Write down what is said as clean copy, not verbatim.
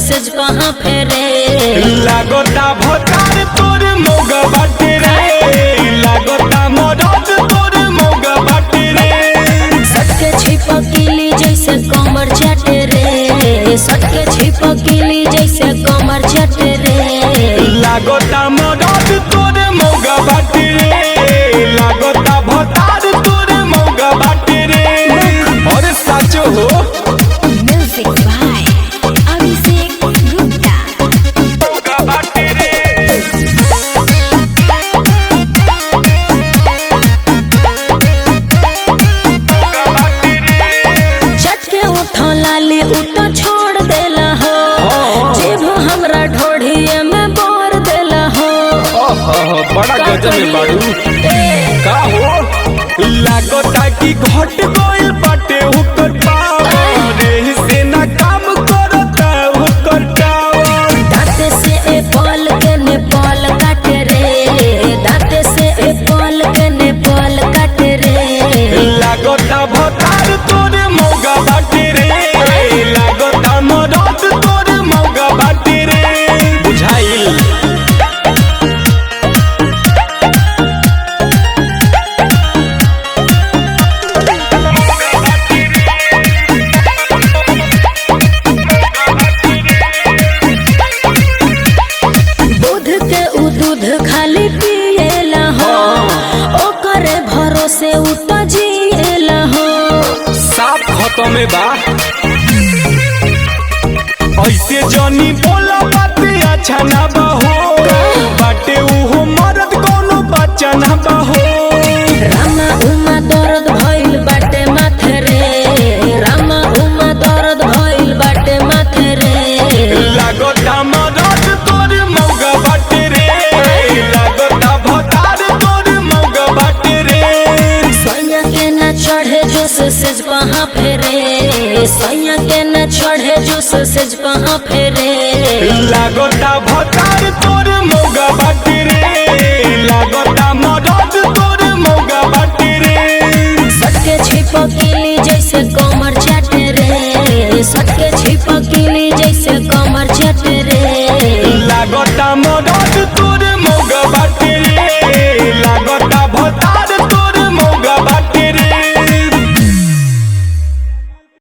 सेज कहाँ फेरे लागोता भतार तोर मोगा बाटे रे लागोता मदद तोर मोगा बाटे रे सटके छिपकली जैसे कमर चाटे रे सटके छिपकली जैसे कमर चाटे रे लागोता मदद तोर मोगा बाटे रे लागोता भतार तोर मोगा बाटे रे अरे साचो हो म्यूजिक बाय अभिषेक गुप्ता मोगा बाटे रे मोगा बाटे रे चटके उठो लाली उठो छोड़ देला हो जीभ हमरा ढोढ़िए में बोर देला हो बड़ा गजब में बाड़ू का हो लागोता की घट गइल बाटे हुकर पावर एही से ना काम करता हुकर टावर दांते से एप्पल के नेपाल काटे रे दांते से एप्पल के नेपाल काटे रे लागोता भतार तोरे मौगा बाटे रे लागोता मदद तोरे मौगा बाटे रे बुझाइल दूध के उ दूध खाली पिएला हो ओकरे भरोसे उ तो जिएला हो साफ खत्म में बा ऐसे जनी बोला बात अच्छा ना बहो बाटे उहो मरद कोनो बच्चा ना बहो रामा उमा दर्द भइल बाटे माथे रे रामा उमा दर्द भइल बाटे माथे रे लागोता मदद तोर मौगा बाटे रे लागोता भतार तोर मौगा बाटे रे सैया के न चढ़े जोश सेज कहाँ फेरे सैया के न चढ़े जोश सेज कहाँ फेरे लागोता भतार तोर मौगा बाटे रे लागोता मदद तोर मौगा बाटे रे सटके छिपकली जैसे कमर चाटे रे सटके छिपकली जैसे कमर चाटे रे लागोता मदद तोर